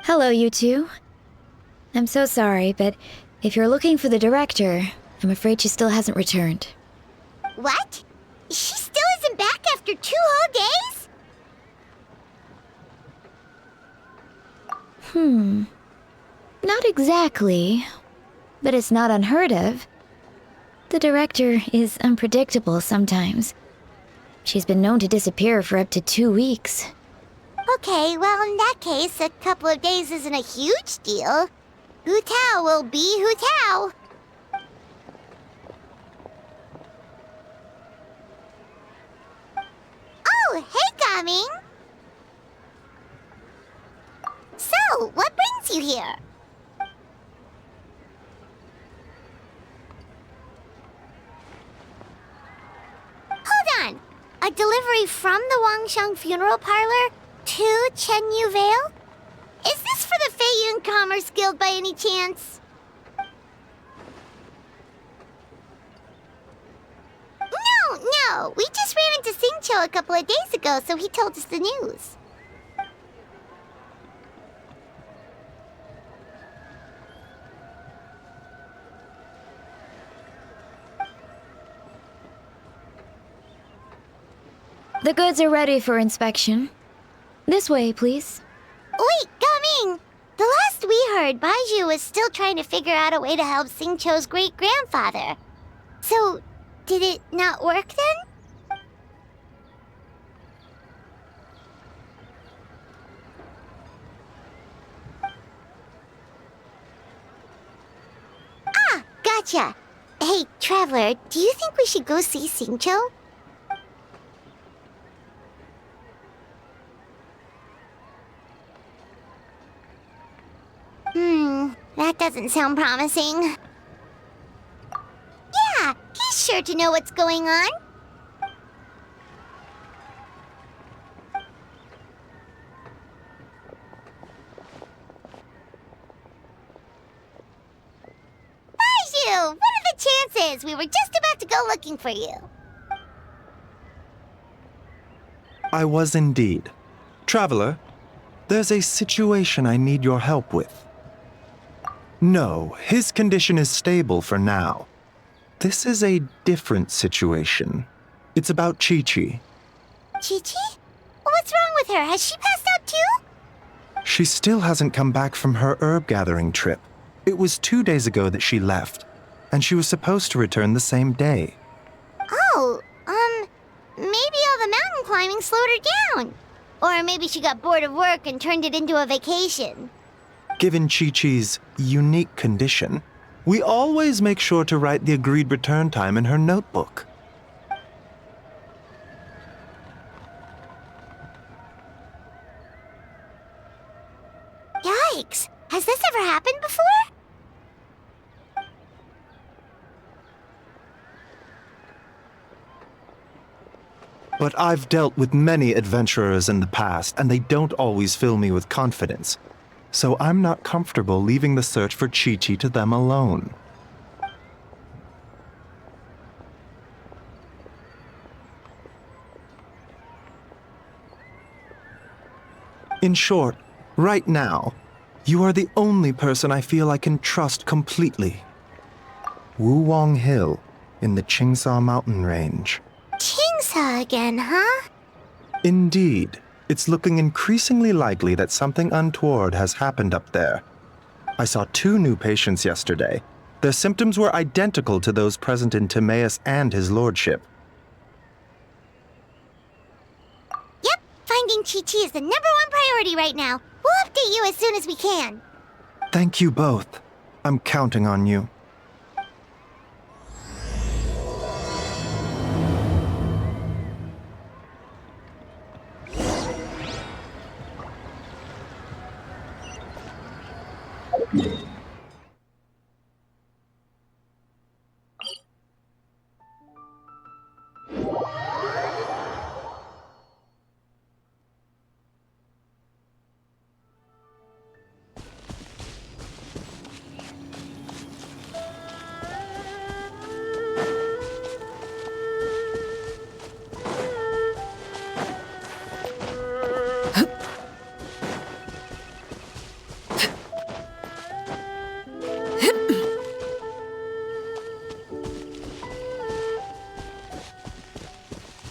Hello, you two. I'm so sorry, but if you're looking for the director, I'm afraid she still hasn't returned. What? She still isn't back after 2 whole days? Not exactly, but it's not unheard of. The director is unpredictable sometimes. She's been known to disappear for up to 2 weeks. Okay, well, in that case, a couple of days isn't a huge deal. Hu Tao will be Hu Tao. Oh, hey, Gaming! So, what brings you here? Hold on! A delivery from the Wangsheng Funeral Parlor to Chenyu Vale? Is this for the Feiyun Commerce Guild by any chance? No, we just ran into Xingqiu a couple of days ago, so he told us the news. The goods are ready for inspection. This way, please. Wait, Gaming! The last we heard, Baiju was still trying to figure out a way to help Xingqiu's great-grandfather. So, did it not work then? Ah, gotcha. Hey, Traveler, do you think we should go see Xingqiu? That doesn't sound promising. Yeah, he's sure to know what's going on. Baiju, what are the chances? We were just about to go looking for you. I was indeed. Traveler, there's a situation I need your help with. No, his condition is stable for now. This is a different situation. It's about Chi-Chi. Chi-Chi? What's wrong with her? Has she passed out too? She still hasn't come back from her herb gathering trip. It was 2 days ago that she left, and she was supposed to return the same day. Oh, maybe all the mountain climbing slowed her down. Or maybe she got bored of work and turned it into a vacation. Given Chi-Chi's unique condition, we always make sure to write the agreed return time in her notebook. Yikes! Has this ever happened before? But I've dealt with many adventurers in the past, and they don't always fill me with confidence. So I'm not comfortable leaving the search for Chi-Chi to them alone. In short, right now, you are the only person I feel I can trust completely. Wuwang Hill, in the Qingsa mountain range. Qingsa again, huh? Indeed. It's looking increasingly likely that something untoward has happened up there. I saw 2 new patients yesterday. Their symptoms were identical to those present in Timaeus and his lordship. Yep, finding Chi-Chi is the #1 priority right now. We'll update you as soon as we can. Thank you both. I'm counting on you.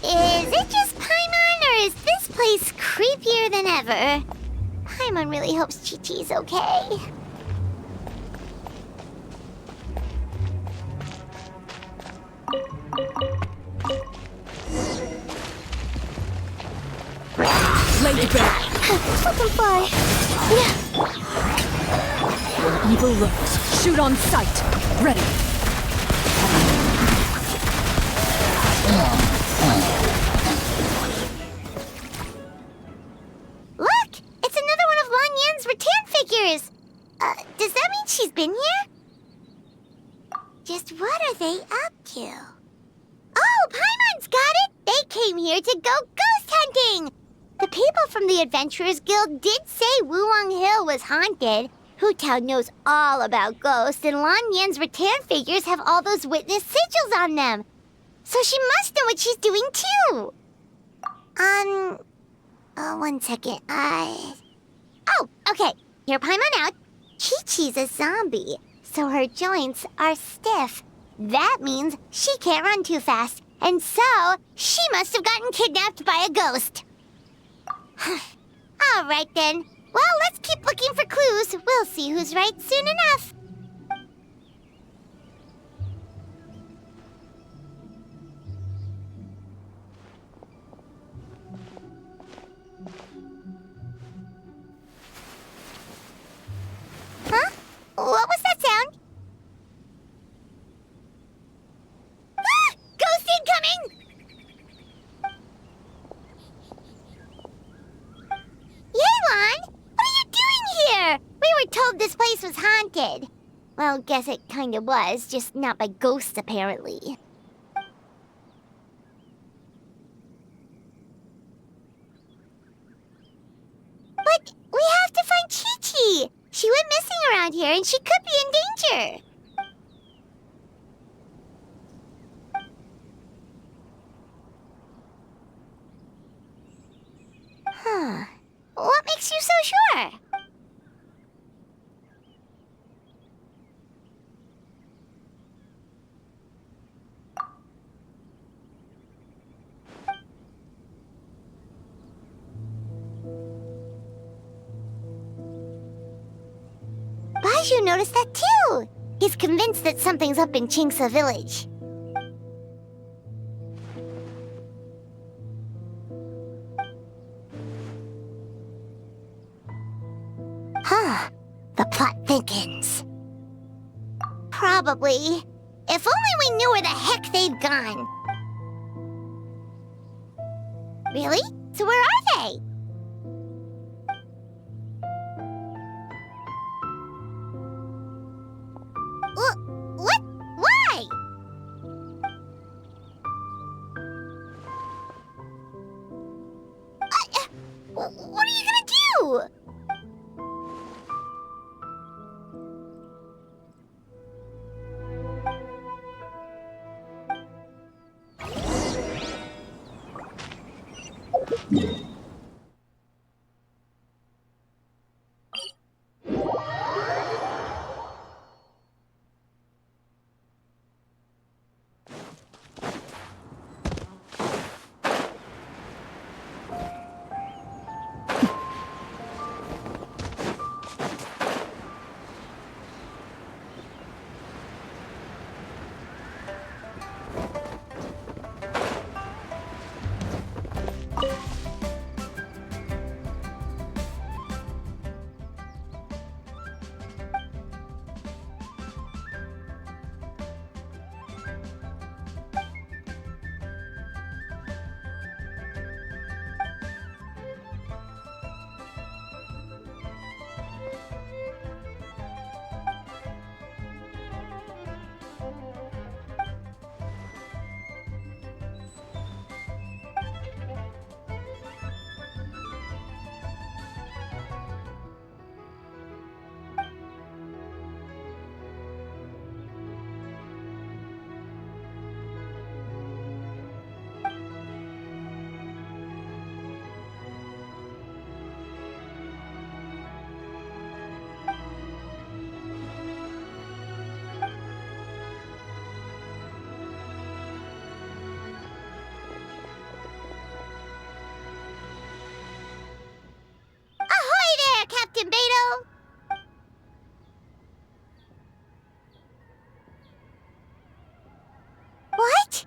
Is it just Paimon, or is this place creepier than ever? Paimon really hopes Chi-Chi's okay. Lady Bear, Let them fly. evil looks. Shoot on sight. Ready. Look! It's another one of Lan Yan's rattan figures! Does that mean she's been here? Just what are they up to? Oh, Paimon's got it! They came here to go ghost hunting! The people from the Adventurers Guild did say Wuwang Hill was haunted. Hutown knows all about ghosts, and Lan Yan's rattan figures have all those witness sigils on them. So she must know what she's doing, too! One second. Oh, okay. Hear Paimon out. Chi-Chi's a zombie, so her joints are stiff. That means she can't run too fast, and so she must have gotten kidnapped by a ghost. All right, then. Well, let's keep looking for clues. We'll see who's right soon enough. Huh? What was that sound? Ah! Ghost incoming! Yelan! What are you doing here? We were told this place was haunted. Well, guess it kinda was, just not by ghosts, apparently. But we have to find Chi-Chi! She went missing around here, and she could be in danger. Huh. What makes you so sure? Baiju noticed that too. He's convinced that something's up in Chingsa village. Huh. The plot thickens. Probably. If only we knew where the heck they'd gone. Really? So where are they? What? Why? What are you gonna do? Captain Beto. What?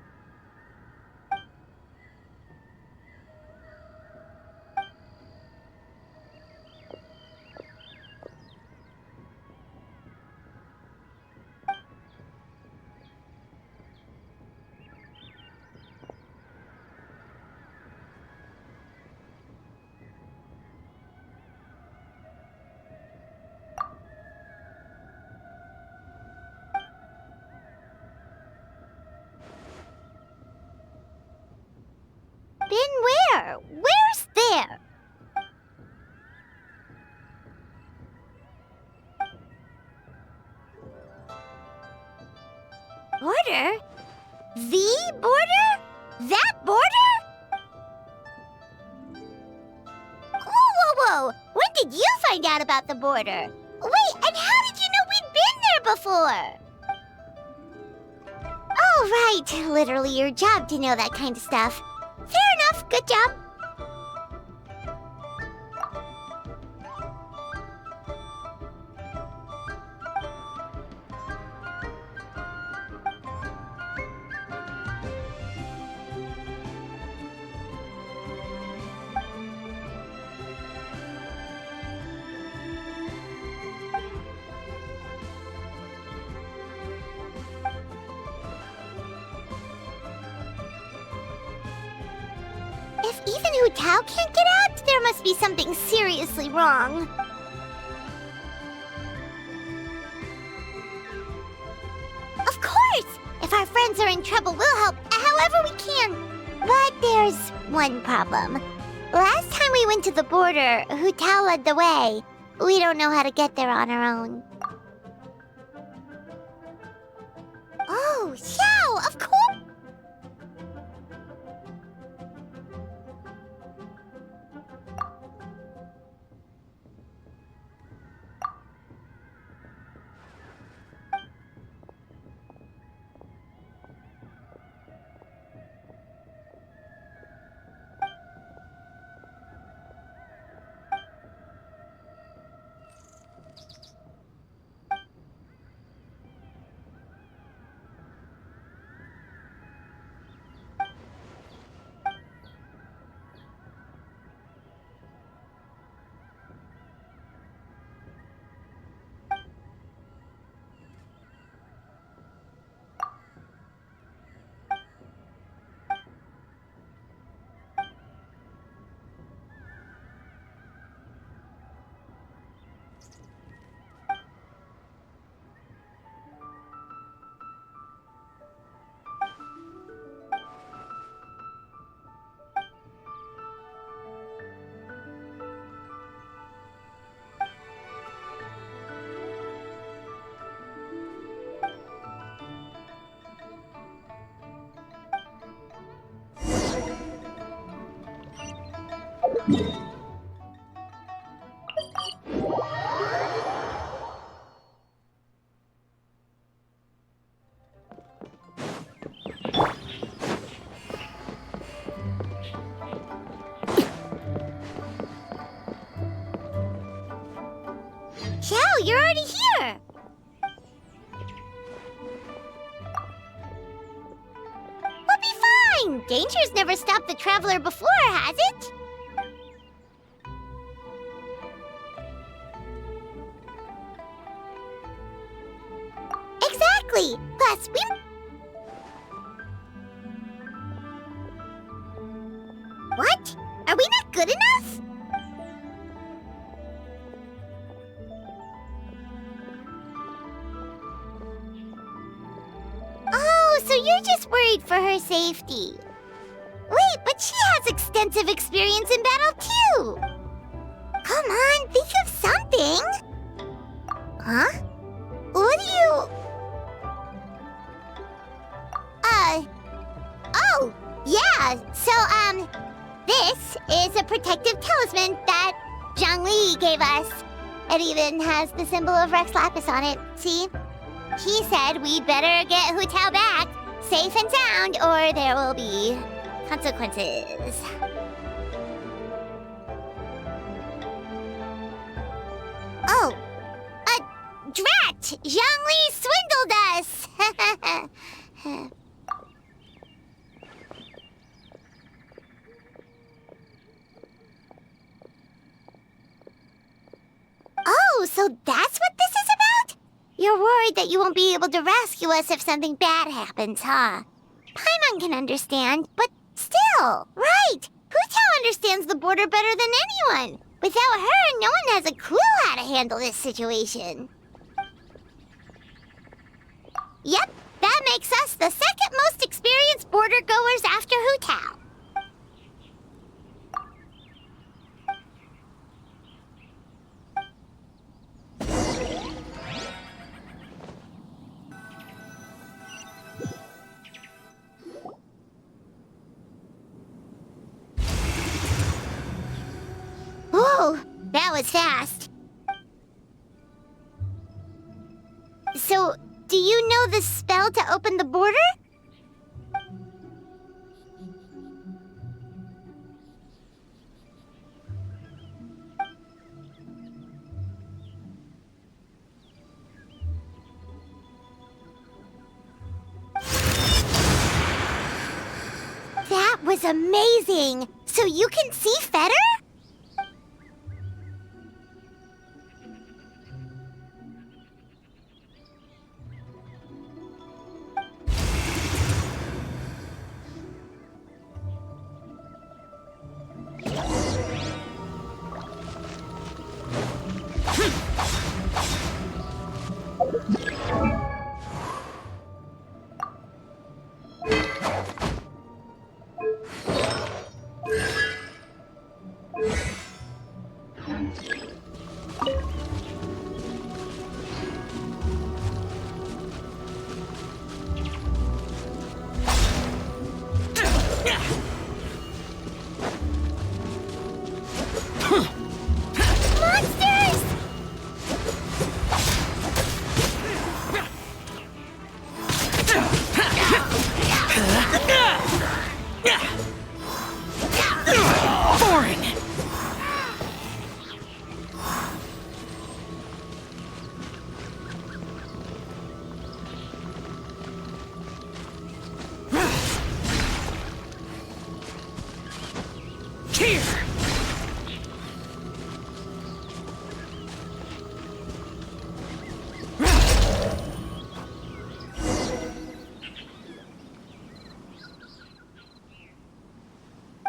Been where? Where's there? Border? The border? That border? Whoa, whoa, whoa! When did you find out about the border? Wait, and how did you know we'd been there before? Oh, right. Literally your job to know that kind of stuff. Fair enough. Good job. If even Hu Tao can't get out, there must be something seriously wrong. Of course! If our friends are in trouble, we'll help however we can. But there's one problem. Last time we went to the border, Hu Tao led the way. We don't know how to get there on our own. Oh, Xiao, of course! Xiao, you're already here! We'll be fine! Danger's never stopped the traveler before, has it? Exactly! Plus, we... What? Are we not good enough? Oh, so you're just worried for her safety. Wait, but she has extensive experience in battle too! Come on, think of something! Huh? What do you... Oh, yeah, so, this is a protective talisman that Zhangli gave us. It even has the symbol of Rex Lapis on it, see? He said we'd better get Hu Tao back, safe and sound, or there will be consequences. Drat! Zhongli swindled us! Oh, so that's what this is about? You're worried that you won't be able to rescue us if something bad happens, huh? Paimon can understand, but still, right! Hu-Tao understands the border better than anyone. Without her, no one has a clue how to handle this situation. Yep, that makes us the second most experienced border goers after Hu-Tao. Whoa, that was fast. So, do you know the spell to open the border? That was amazing! So you can see Fetter? Monsters! Foreign! Here!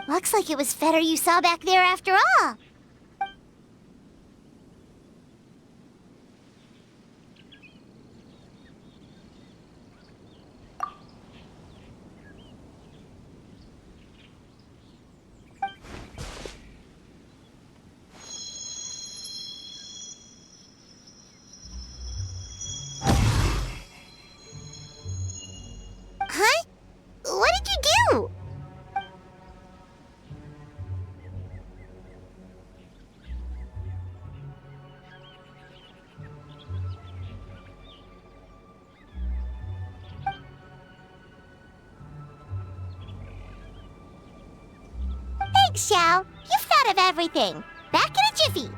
Looks like it was Fetter you saw back there after all. Huh? What did you do? Thanks, Xiao. You've thought of everything. Back in a jiffy.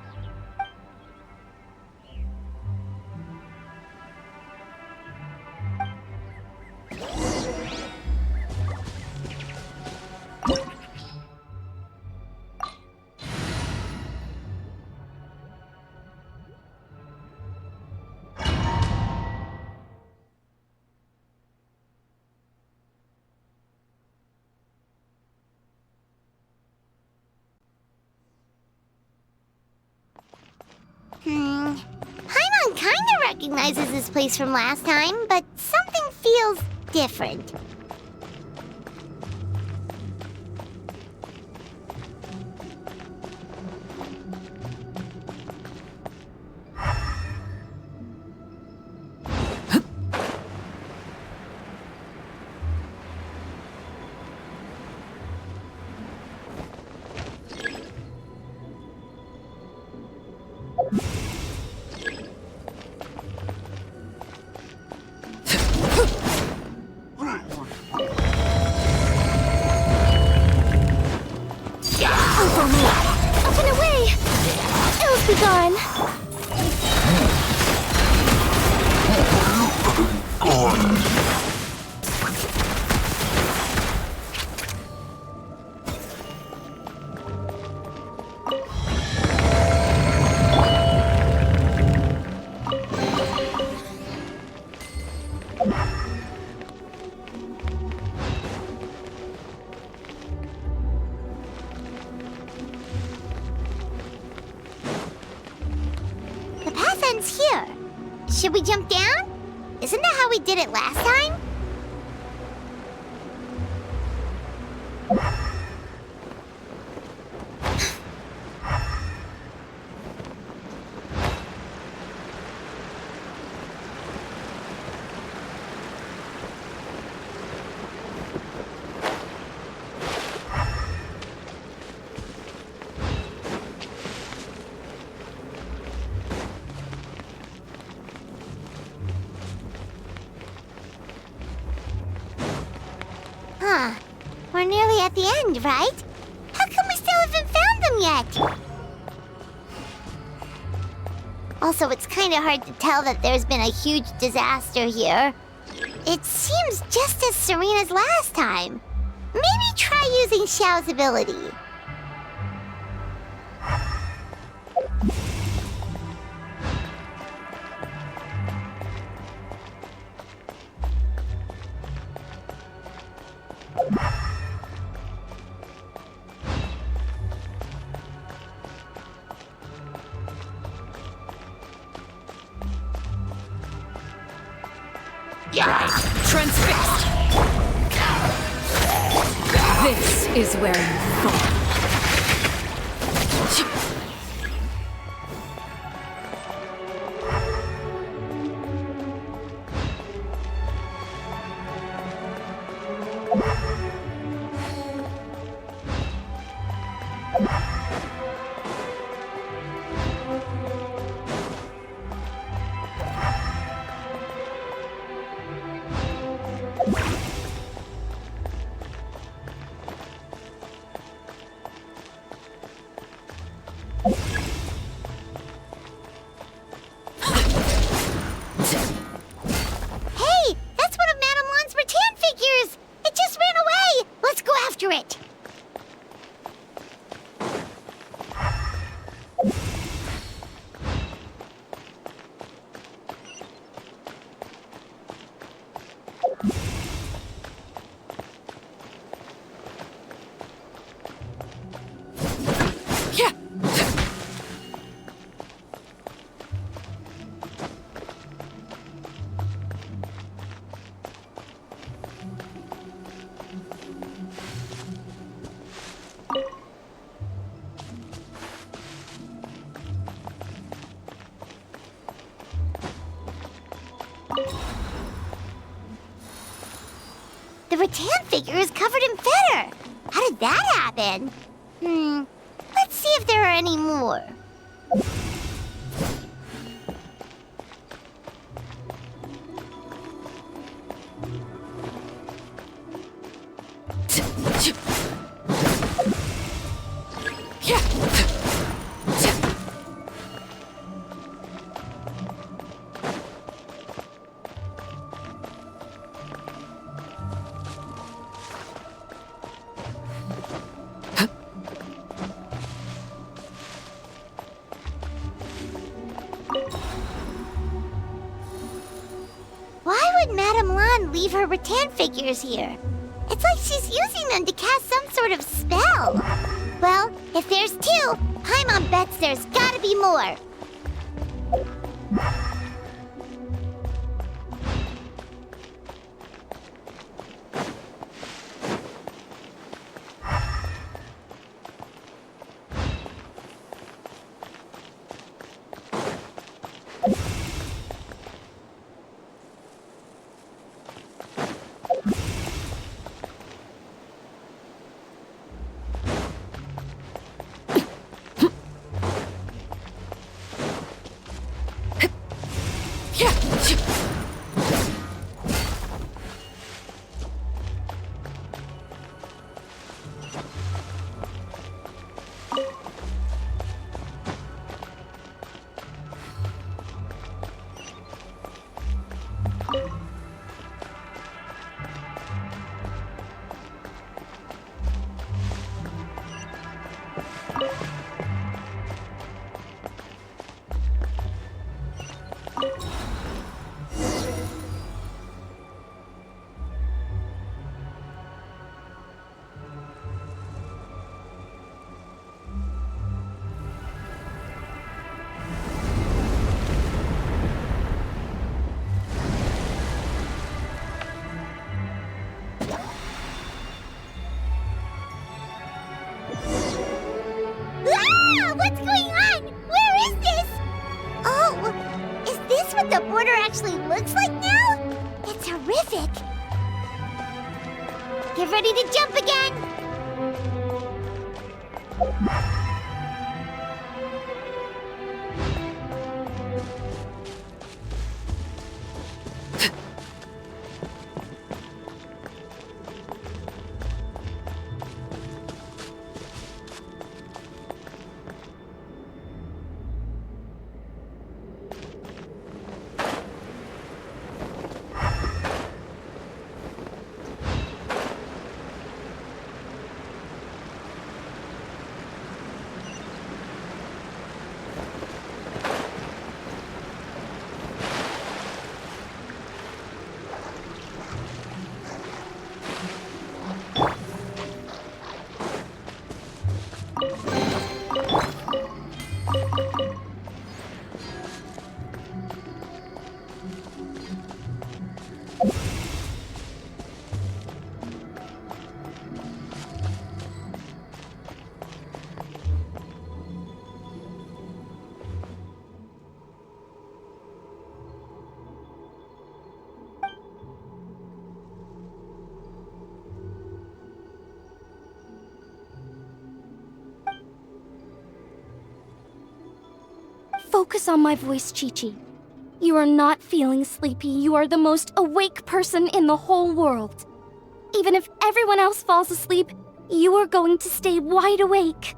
Paimon kinda recognizes this place from last time, but something feels different. Up and away! Ills be gone! The path ends here. Should we jump down? Isn't that how we did it last time? Huh. We're nearly at the end, right? How come we still haven't found them yet? Also, it's kind of hard to tell that there's been a huge disaster here. It seems just as serene as last time. Maybe try using Xiao's ability. Transfixed! This is where you fall. Hey, that's one of Madame Lan's rattan figures! It just ran away! Let's go after it! Yeah. The rattan figure is covered in feather! How did that happen? Let's see if there are any more. Why would Madame Lan leave her rattan figures here? It's like she's using them to cast some sort of spell. Well, if there's two, Paimon bets there's gotta be more. the border actually looks like now? It's horrific. Get ready to jump again. Focus on my voice, Chi-Chi. You are not feeling sleepy. You are the most awake person in the whole world. Even if everyone else falls asleep, you are going to stay wide awake.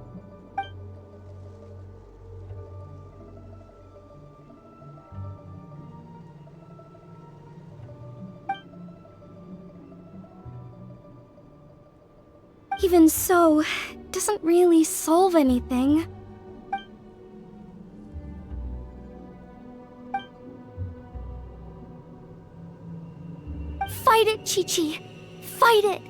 Even so, it doesn't really solve anything. Fight it, Chi-Chi. Fight it.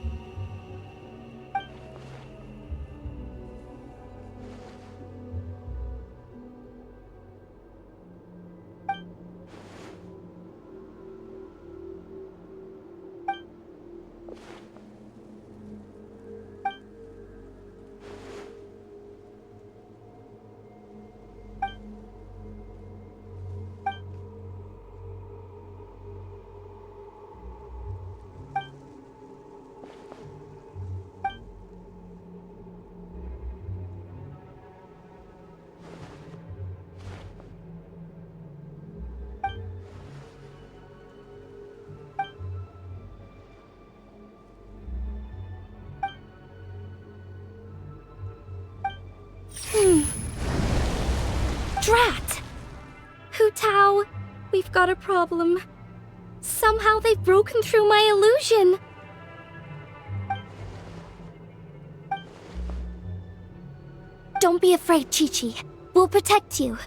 Drat! Hu Tao, we've got a problem. Somehow they've broken through my illusion. Don't be afraid, Chi-Chi. We'll protect you.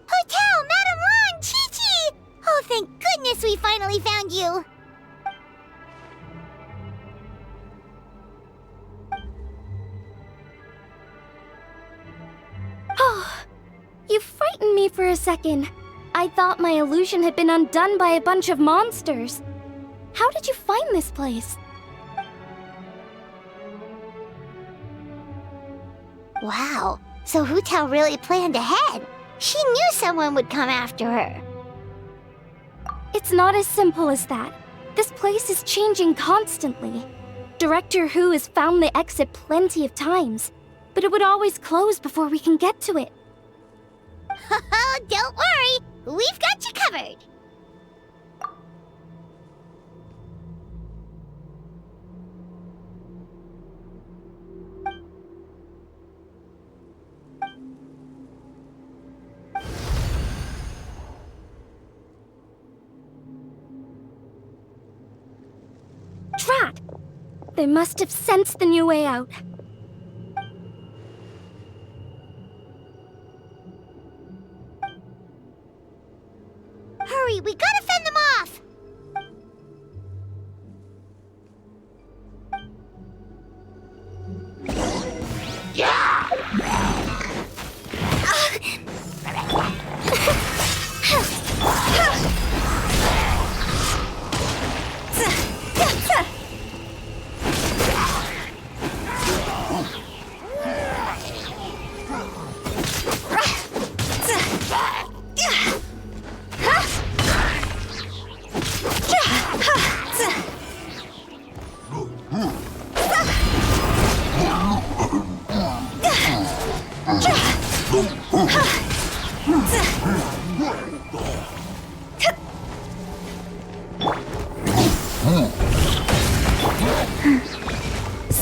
Hotel, Madame Lan, Chi-Chi! Oh, thank goodness we finally found you. Oh, you frightened me for a second. I thought my illusion had been undone by a bunch of monsters. How did you find this place? Wow, so Hu Tao really planned ahead. She knew someone would come after her. It's not as simple as that. This place is changing constantly. Director Hu has found the exit plenty of times, but it would always close before we can get to it. Don't worry, we've got you covered. Drat! They must have sensed the new way out. Hurry, we gotta fend them off!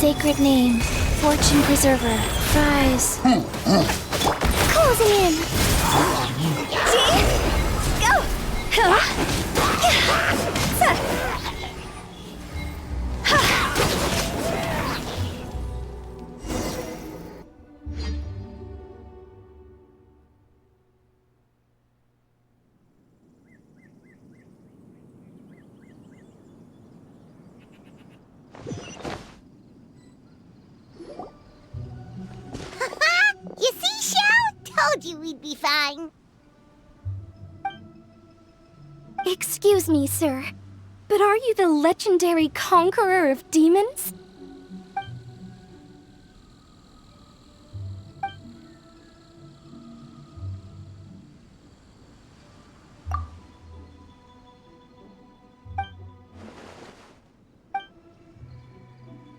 sacred name, Fortune Preserver, fries. Closing in. Go! You see, Shao? Told you we'd be fine. Excuse me, sir, but are you the legendary conqueror of demons?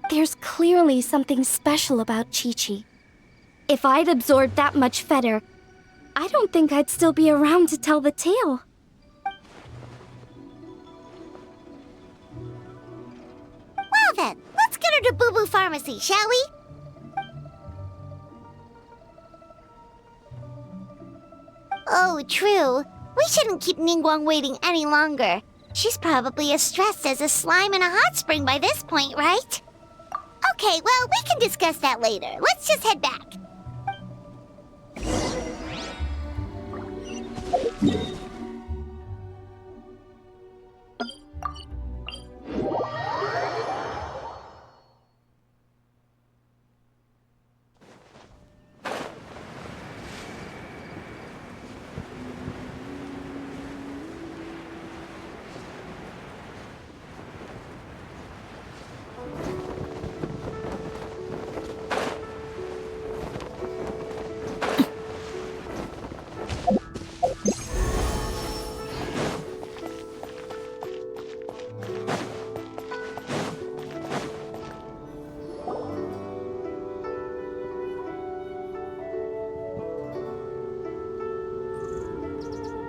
There's clearly something special about Chi-Chi. If I'd absorbed that much fetter, I don't think I'd still be around to tell the tale. Well then, let's get her to Boo Boo Pharmacy, shall we? Oh, true. We shouldn't keep Ningguang waiting any longer. She's probably as stressed as a slime in a hot spring by this point, right? Okay, well, we can discuss that later. Let's just head back.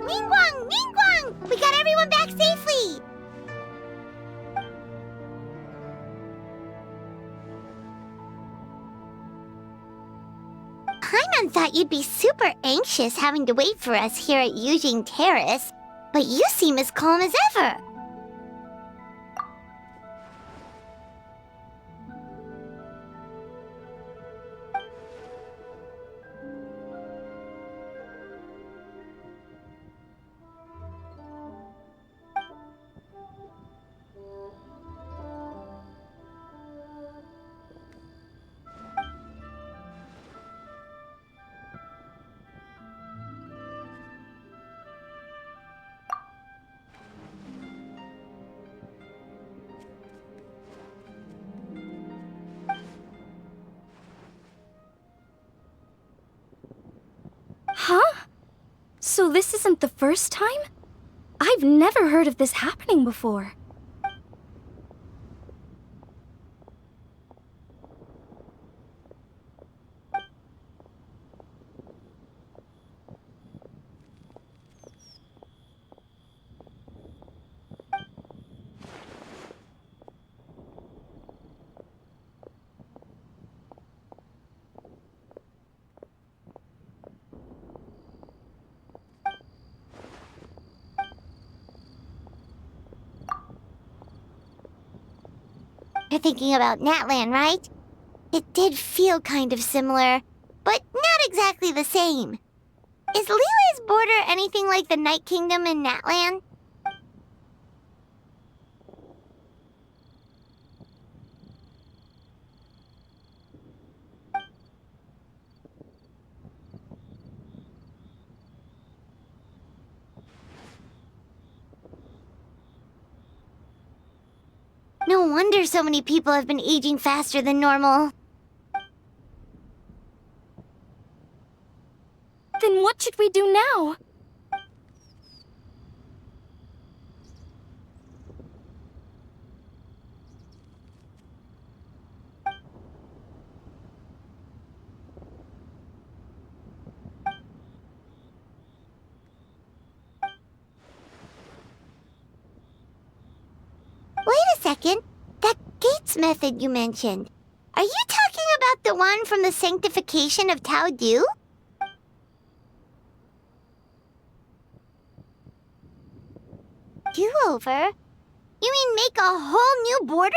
Ningguang! Ningguang! We got everyone back safely! Paimon thought you'd be super anxious having to wait for us here at Yujing Terrace, but you seem as calm as ever. Huh? So this isn't the first time? I've never heard of this happening before. You're thinking about Natlan, right? It did feel kind of similar, but not exactly the same. Is Liyue's border anything like the Night Kingdom in Natlan? No wonder so many people have been aging faster than normal. Then what should we do now? Wait a second. That gates method you mentioned. Are you talking about the one from the Sanctification of Tao Du? Do-over? You mean make a whole new border?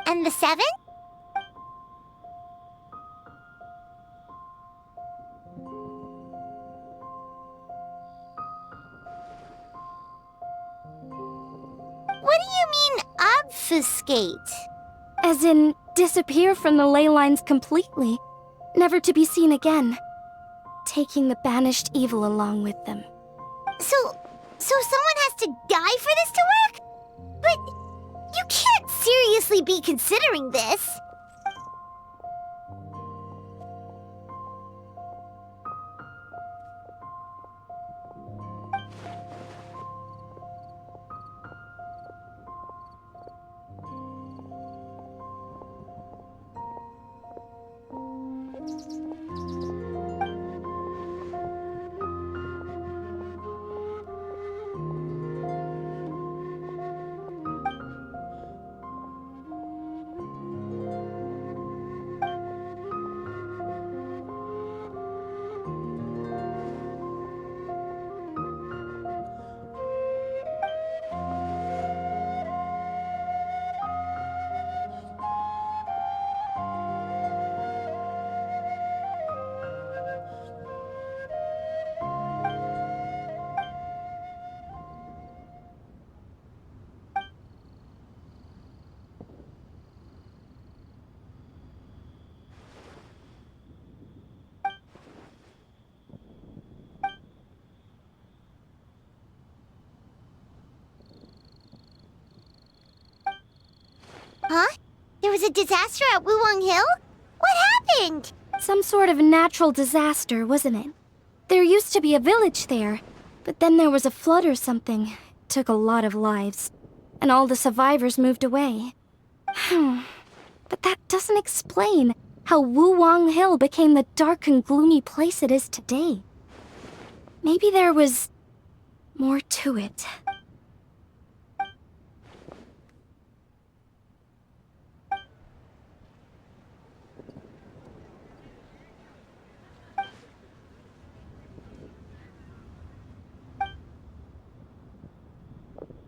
And the 7? What do you mean, obfuscate? As in, disappear from the ley lines completely, never to be seen again, taking the banished evil along with them. So someone has to die for this to work? But you can't seriously be considering this. Huh? There was a disaster at Wuwang Hill? What happened? Some sort of natural disaster, wasn't it? There used to be a village there, but then there was a flood or something. It took a lot of lives, and all the survivors moved away. But that doesn't explain how Wuwang Hill became the dark and gloomy place it is today. Maybe there was more to it.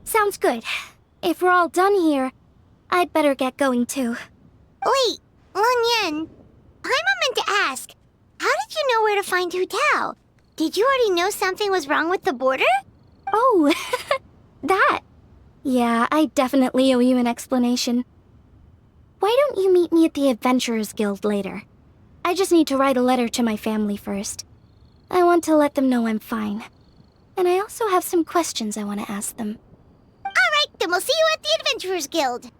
Sounds good. If we're all done here, I'd better get going too. Wait, Long Yan. Paimon meant to ask, how did you know where to find Hu Tao? Did you already know something was wrong with the border? Oh, that. Yeah, I definitely owe you an explanation. Why don't you meet me at the Adventurers Guild later? I just need to write a letter to my family first. I want to let them know I'm fine. And I also have some questions I want to ask them. Alright, then we'll see you at the Adventurers Guild.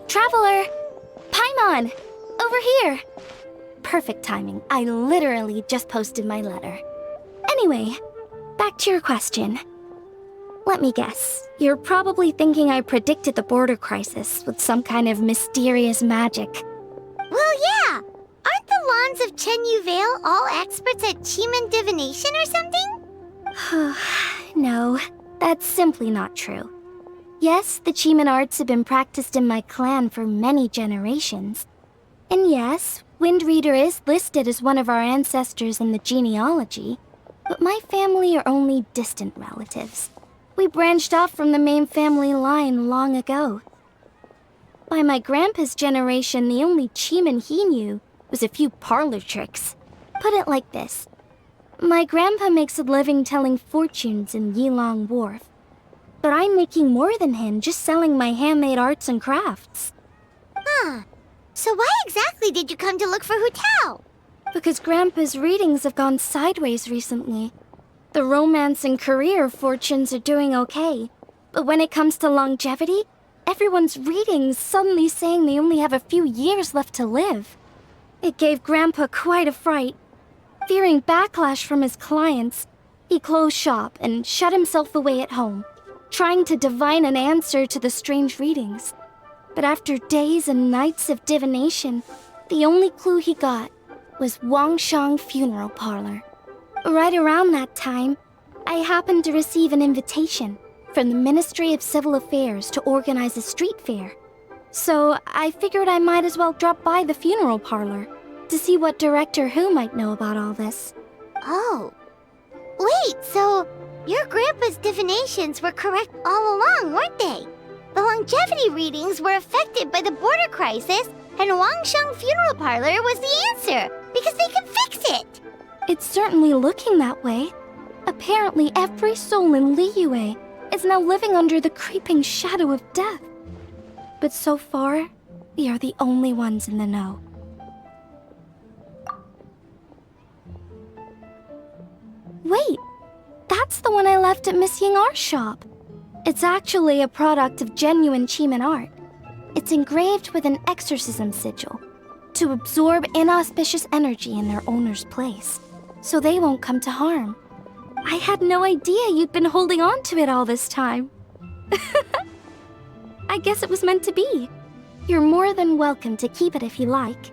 Traveler! Paimon! Over here! Perfect timing. I literally just posted my letter. Anyway, back to your question. Let me guess. You're probably thinking I predicted the border crisis with some kind of mysterious magic. Well, yeah. Aren't the Lawns of Chen Yu Vale all experts at Chiman divination or something? No, that's simply not true. Yes, the Cheeman arts have been practiced in my clan for many generations. And yes, Wind Reader is listed as one of our ancestors in the genealogy, but my family are only distant relatives. We branched off from the main family line long ago. By my grandpa's generation, the only Cheeman he knew was a few parlor tricks. Put it like this. My grandpa makes a living telling fortunes in Yilong Wharf, but I'm making more than him just selling my handmade arts and crafts. Huh. So why exactly did you come to look for Hu Tao? Because Grandpa's readings have gone sideways recently. The romance and career fortunes are doing okay, but when it comes to longevity, everyone's readings suddenly saying they only have a few years left to live. It gave Grandpa quite a fright. Fearing backlash from his clients, he closed shop and shut himself away at home, trying to divine an answer to the strange readings. But after days and nights of divination, the only clue he got was Wangshang Funeral Parlor. Right around that time, I happened to receive an invitation from the Ministry of Civil Affairs to organize a street fair. So I figured I might as well drop by the funeral parlor to see what Director Hu might know about all this. Oh. Wait, so your grandpa's divinations were correct all along, weren't they? The longevity readings were affected by the border crisis, and Wangsheng Funeral Parlor was the answer, because they could fix it! It's certainly looking that way. Apparently every soul in Liyue is now living under the creeping shadow of death. But so far, we are the only ones in the know. Wait, that's the one I left at Miss Yingar's shop. It's actually a product of genuine Cheeman art. It's engraved with an exorcism sigil to absorb inauspicious energy in their owner's place, so they won't come to harm. I had no idea you'd been holding on to it all this time. I guess it was meant to be. You're more than welcome to keep it if you like.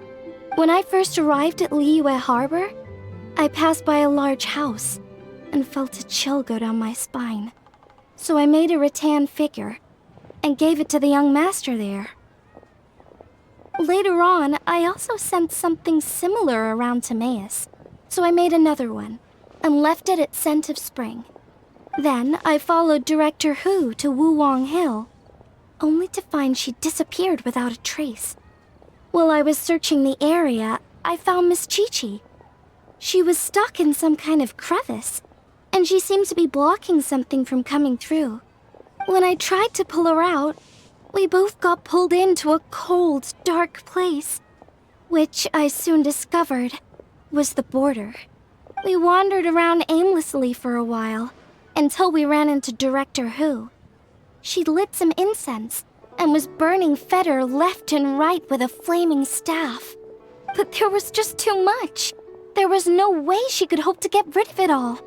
When I first arrived at Liyue Harbor, I passed by a large house and felt a chill go down my spine. So I made a rattan figure and gave it to the young master there. Later on, I also sent something similar around to Timaeus, so I made another one and left it at Scent of Spring. Then I followed Director Hu to Wuwang Hill, only to find she disappeared without a trace. While I was searching the area, I found Miss Chi-Chi. She was stuck in some kind of crevice, and she seemed to be blocking something from coming through. When I tried to pull her out, we both got pulled into a cold, dark place, which I soon discovered was the border. We wandered around aimlessly for a while, until we ran into Director Hu. She lit some incense and was burning Feder left and right with a flaming staff. But there was just too much. There was no way she could hope to get rid of it all.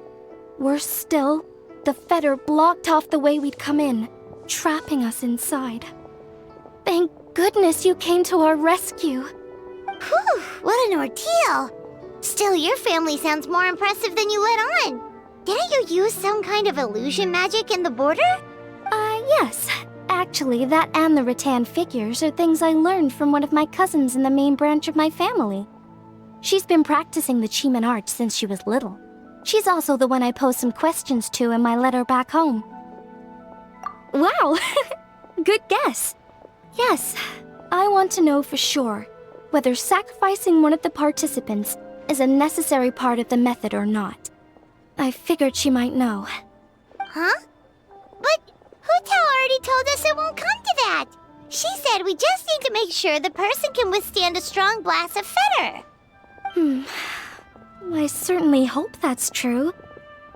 Worse still, the Feder blocked off the way we'd come in, trapping us inside. Thank goodness you came to our rescue. Whew, what an ordeal! Still, your family sounds more impressive than you let on. Didn't you use some kind of illusion magic in the border? Yes. Actually, that and the rattan figures are things I learned from one of my cousins in the main branch of my family. She's been practicing the Cheeman art since she was little. She's also the one I posed some questions to in my letter back home. Wow! Good guess. Yes, I want to know for sure whether sacrificing one of the participants is a necessary part of the method or not. I figured she might know. Huh? But Hu Tao already told us it won't come to that. She said we just need to make sure the person can withstand a strong blast of Feder. I certainly hope that's true,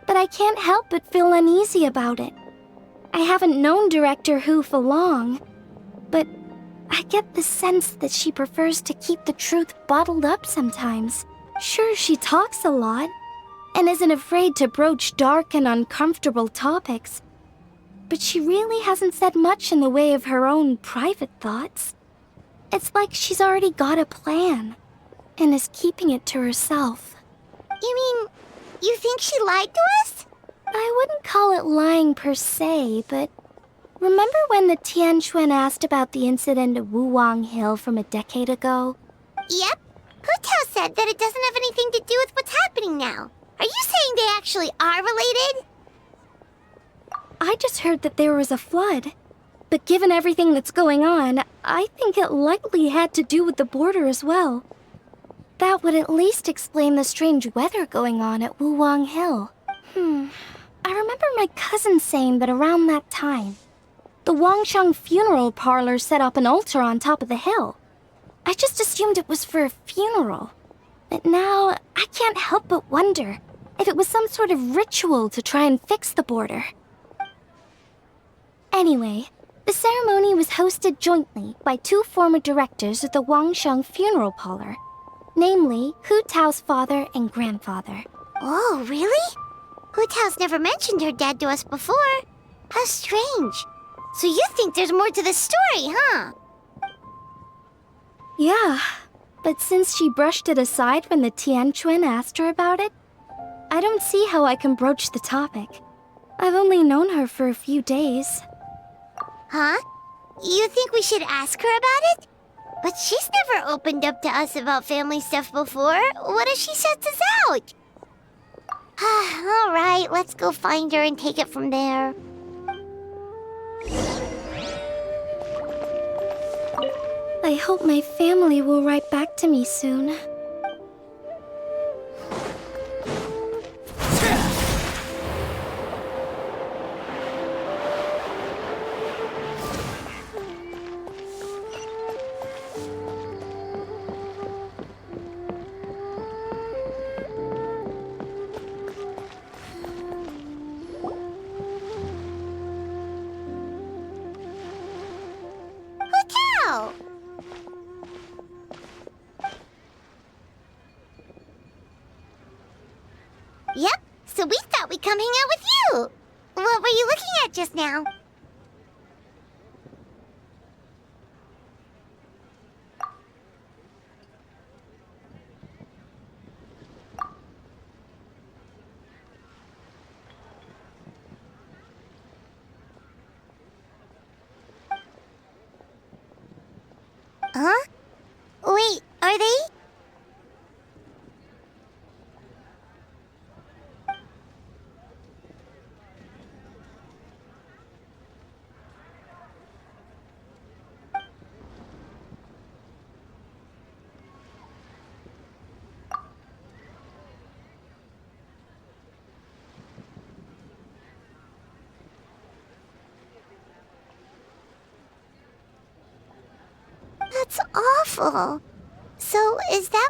but I can't help but feel uneasy about it. I haven't known Director Hu for long, but I get the sense that she prefers to keep the truth bottled up sometimes. Sure, she talks a lot, and isn't afraid to broach dark and uncomfortable topics, but she really hasn't said much in the way of her own private thoughts. It's like she's already got a plan, and is keeping it to herself. You mean, you think she lied to us? I wouldn't call it lying per se, but Remember when the Tianquan asked about the incident at Wuwang Hill from a decade ago? Yep. Hu Tao said that it doesn't have anything to do with what's happening now. Are you saying they actually are related? I just heard that there was a flood. But given everything that's going on, I think it likely had to do with the border as well. That would at least explain the strange weather going on at Wuwang Hill. I remember my cousin saying that around that time, the Wangsheng funeral parlor set up an altar on top of the hill. I just assumed it was for a funeral. But now, I can't help but wonder if it was some sort of ritual to try and fix the border. Anyway, the ceremony was hosted jointly by two former directors of the Wangsheng funeral parlor, namely Hu Tao's father and grandfather. Oh, really? Hu Tao's never mentioned her dad to us before. How strange. So you think there's more to the story, huh? Yeah, but since she brushed it aside when the Tianquan asked her about it, I don't see how I can broach the topic. I've only known her for a few days. Huh? You think we should ask her about it? But she's never opened up to us about family stuff before. What if she shuts us out? All right, let's go find her and take it from there. I hope my family will write back to me soon. Hotel! Yep, so we thought we'd come hang out with you. What were you looking at just now? Huh? Wait, are they? That's awful. So, is that...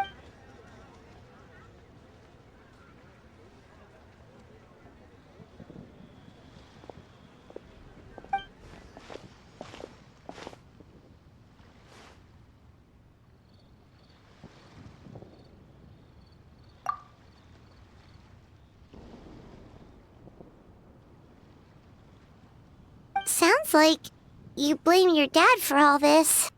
Sounds like you blame your dad for all this.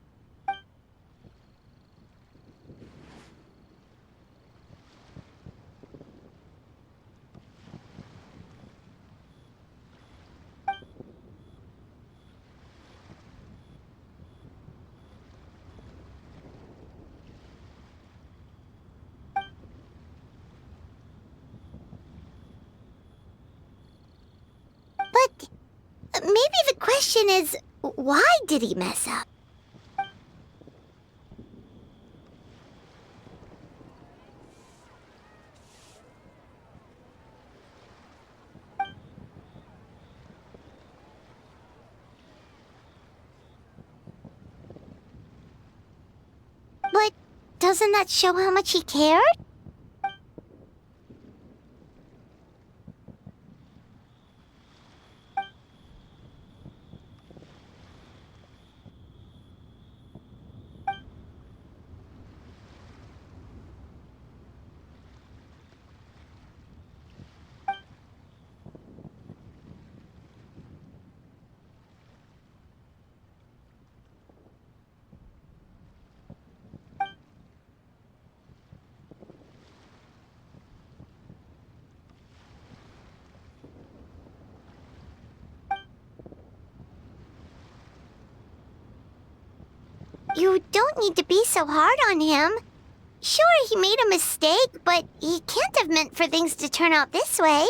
But maybe the question is, why did he mess up? But doesn't that show how much he cared? You don't need to be so hard on him. Sure, he made a mistake, but he can't have meant for things to turn out this way.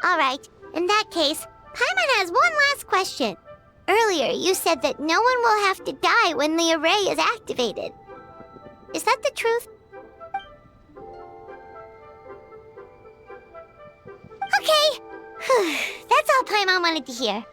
Alright, in that case, Paimon has one last question. Earlier, you said that no one will have to die when the array is activated. Is that the truth? Okay! That's all Paimon wanted to hear.